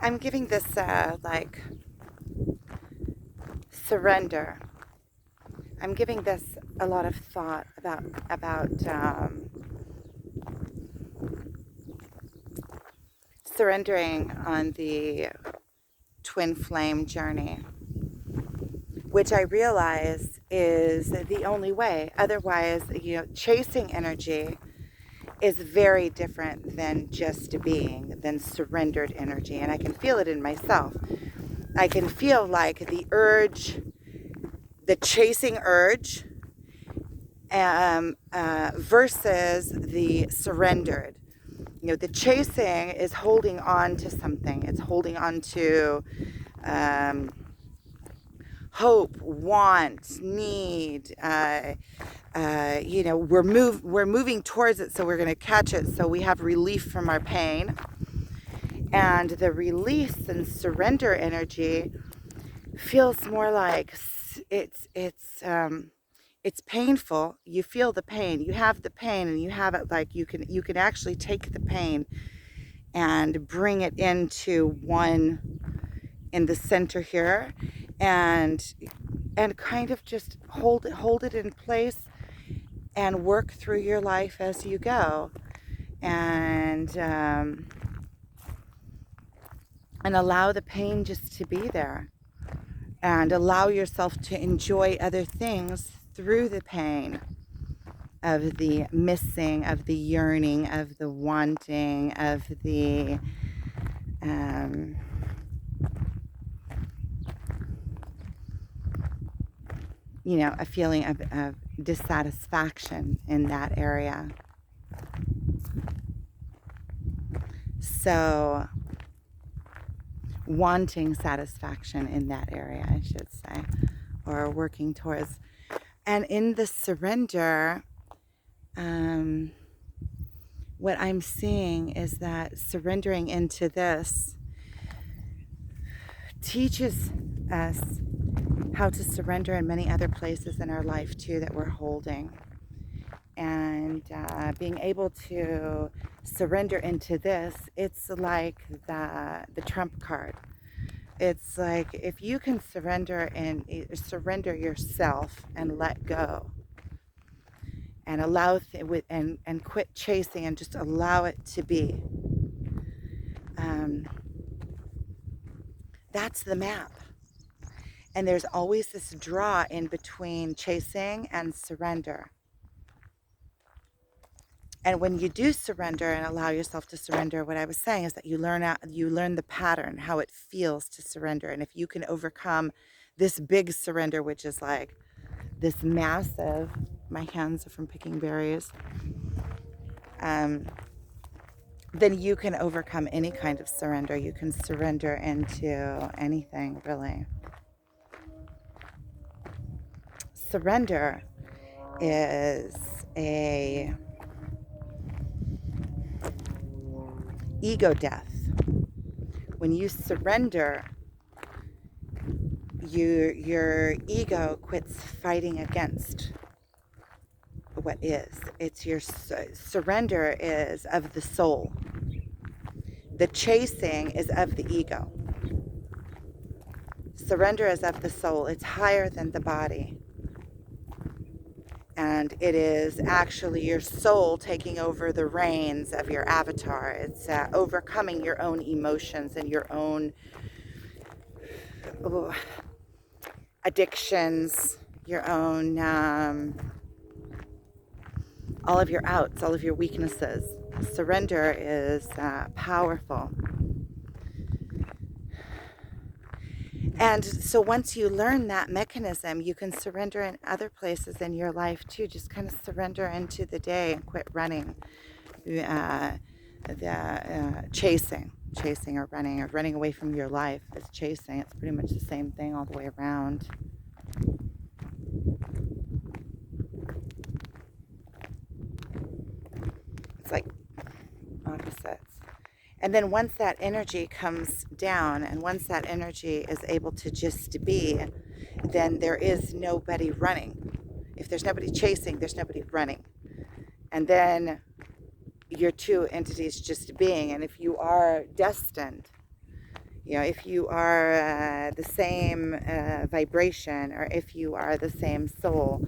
I'm giving this like surrender. I'm giving this a lot of thought about surrendering on the twin flame journey, which I realize is the only way. Otherwise, chasing energy is very different than just being, than surrendered energy. And I can feel it in myself. I can feel like the urge, the chasing urge, versus the surrendered. The chasing is holding on to something. It's holding on to um, hope, want, need. We're moving towards it, so we're going to catch it. So we have relief from our pain, and the release and surrender energy feels more like it's painful. You feel the pain. You have the pain, and you have it like you can actually take the pain and bring it into one in the center here, and kind of just hold it in place and work through your life as you go, and allow the pain just to be there, and allow yourself to enjoy other things through the pain of the missing, of the yearning, of the wanting, of the a feeling of dissatisfaction in that area. So wanting satisfaction in that area, I should say, or working towards. And in the surrender, what I'm seeing is that surrendering into this teaches us how to surrender in many other places in our life too that we're holding. And being able to surrender into this, it's like the trump card. It's like if you can surrender yourself and let go, and allow and quit chasing and just allow it to be. That's the map. And there's always this draw in between chasing and surrender. And when you do surrender and allow yourself to surrender, what I was saying is that you learn the pattern, how it feels to surrender. And if you can overcome this big surrender, which is like this massive, my hands are from picking berries, then you can overcome any kind of surrender. You can surrender into anything, really. Surrender is a ego death. When you surrender, your ego quits fighting against what is. It's your surrender is of the soul. The chasing is of the ego. Surrender is of the soul. It's higher than the body. And it is actually your soul taking over the reins of your avatar. It's overcoming your own emotions and your own addictions, your own, all of your outs, all of your weaknesses. Surrender is powerful. And so once you learn that mechanism, you can surrender in other places in your life too. Just kind of surrender into the day and quit running, chasing or running away from your life is chasing. It's pretty much the same thing all the way around. It's like opposites. And then once that energy comes down, and once that energy is able to just be, then there is nobody running. If there's nobody chasing, there's nobody running. And then your two entities just being. And if you are destined, If you are the same vibration, or if you are the same soul,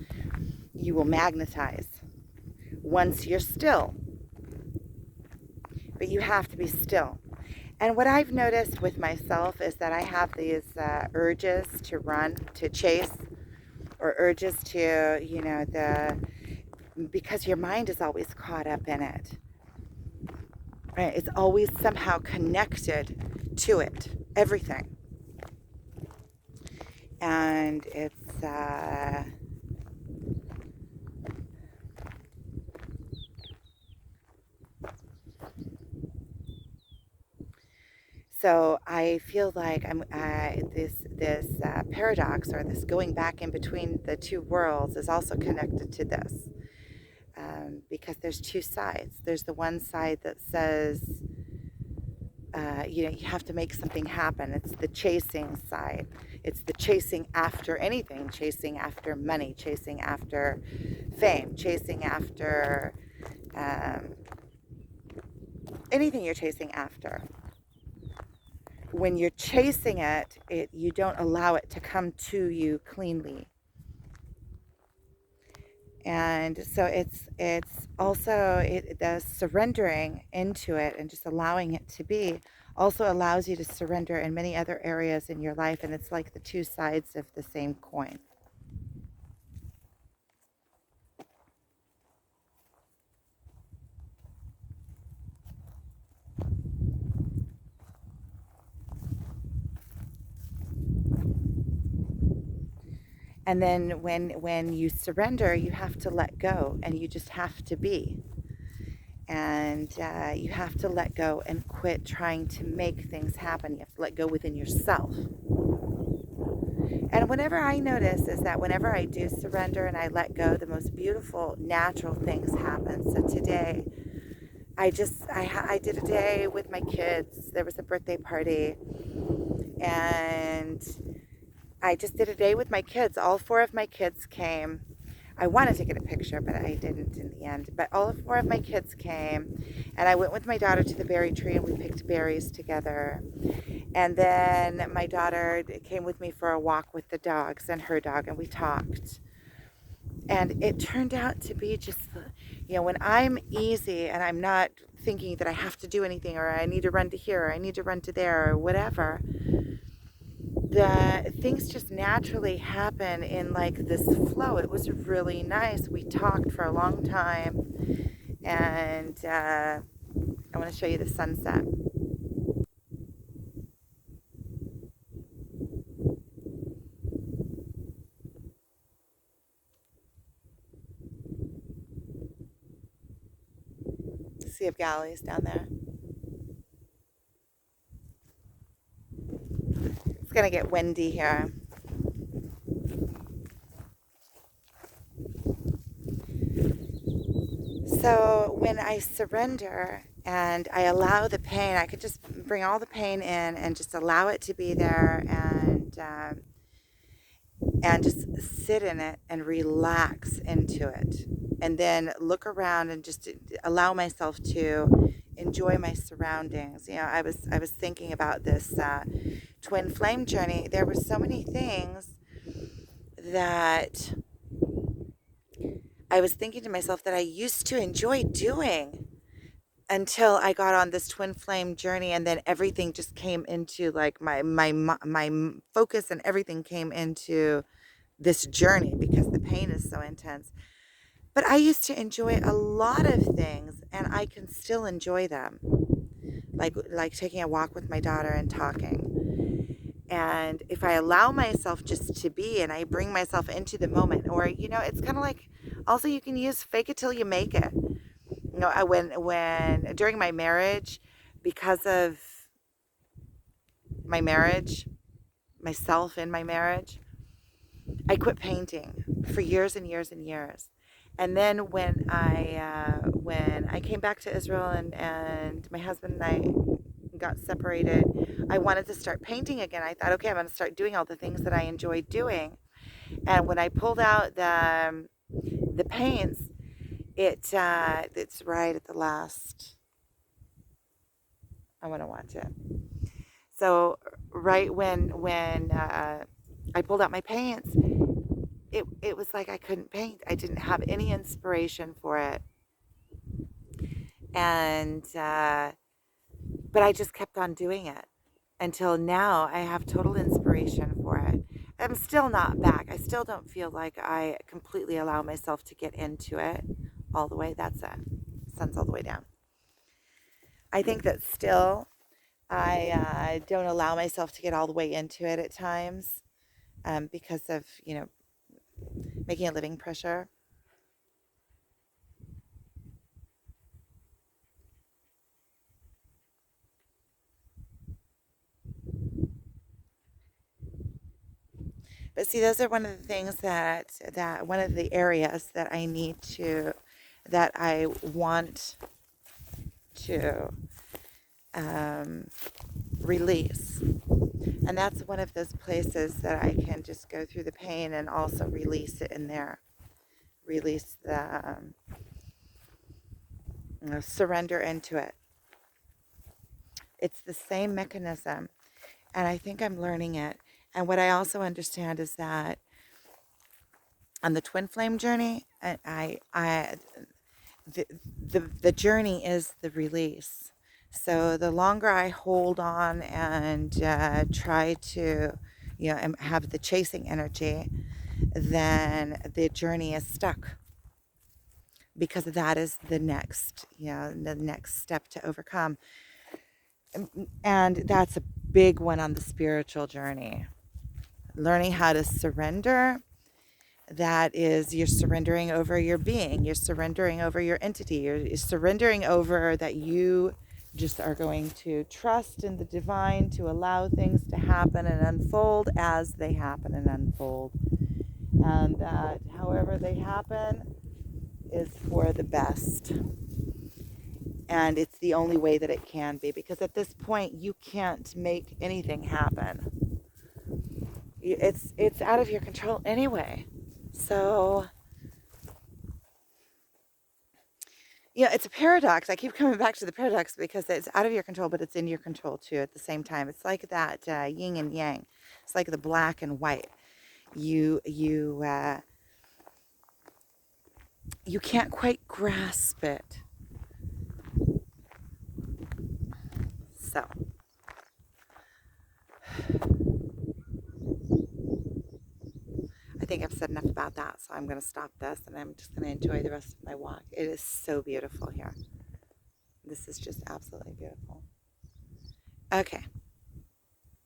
you will magnetize once you're still. But you have to be still. And what I've noticed with myself is that I have these urges to run, to chase, or urges to, because your mind is always caught up in it. Right? It's always somehow connected to it, everything. And it's, so I feel like I'm this paradox, or this going back in between the two worlds, is also connected to this, because there's two sides. There's the one side that says, you have to make something happen. It's the chasing side. It's the chasing after anything, chasing after money, chasing after fame, chasing after anything you're chasing after. When you're chasing it, you don't allow it to come to you cleanly. And so it's also the surrendering into it and just allowing it to be also allows you to surrender in many other areas in your life, and it's like the two sides of the same coin. And then when you surrender, you have to let go, and you just have to be. And you have to let go and quit trying to make things happen. You have to let go within yourself. And whenever I notice is that whenever I do surrender and I let go, the most beautiful, natural things happen. So today, I did a day with my kids. There was a birthday party, and I just did a day with my kids. All four of my kids came. I wanted to get a picture, but I didn't in the end. But all four of my kids came, and I went with my daughter to the berry tree, and we picked berries together. And then my daughter came with me for a walk with the dogs and her dog, and we talked. And it turned out to be just, when I'm easy and I'm not thinking that I have to do anything, or I need to run to here, or I need to run to there, or whatever, the things just naturally happen in like this flow. It was really nice. We talked for a long time, and I want to show you the sunset. Sea of Galilee's down there. It's gonna get windy here. So when I surrender and I allow the pain, I could just bring all the pain in and just allow it to be there, and just sit in it and relax into it, and then look around and just allow myself to enjoy my surroundings. I was thinking about this twin flame journey. There were so many things that I was thinking to myself that I used to enjoy doing until I got on this twin flame journey, and then everything just came into like my focus, and everything came into this journey because the pain is so intense. But I used to enjoy a lot of things, and I can still enjoy them, like taking a walk with my daughter and talking. And if I allow myself just to be, and I bring myself into the moment, or it's kind of like, also you can use fake it till you make it. When during my marriage, because of my marriage, myself in my marriage, I quit painting for years and years and years. And then when I came back to Israel, and my husband and I got separated, I wanted to start painting again. I thought, okay, I'm going to start doing all the things that I enjoyed doing. And when I pulled out the paints, it's right at the last. I want to watch it. So right when I pulled out my paints, it was like I couldn't paint. I didn't have any inspiration for it, and but I just kept on doing it until now. I have total inspiration for it. I'm still not back. I still don't feel like I completely allow myself to get into it all the way. That's it. Sun's all the way down. I think that still I don't allow myself to get all the way into it at times because of, making a living pressure. But see, those are one of the things that one of the areas that that I want to um, release. And that's one of those places that I can just go through the pain and also release it in there. Release the surrender into it. It's the same mechanism, and I think I'm learning it. And what I also understand is that on the twin flame journey, the journey is the release. So the longer I hold on and try to, and have the chasing energy, then the journey is stuck because that is the next step to overcome. And that's a big one on the spiritual journey. Learning how to surrender. That is, you're surrendering over your being, you're surrendering over your entity, you're surrendering over that you just are going to trust in the divine to allow things to happen and unfold as they happen and unfold. And that however they happen is for the best. And it's the only way that it can be, because at this point you can't make anything happen. It's out of your control anyway. So it's a paradox. I keep coming back to the paradox because it's out of your control, but it's in your control too at the same time. It's like that yin and yang. It's like the black and white. You can't quite grasp it. So I think I've said enough about that. So I'm going to stop this and I'm just going to enjoy the rest of my walk. It is so beautiful here. This is just absolutely beautiful. Okay.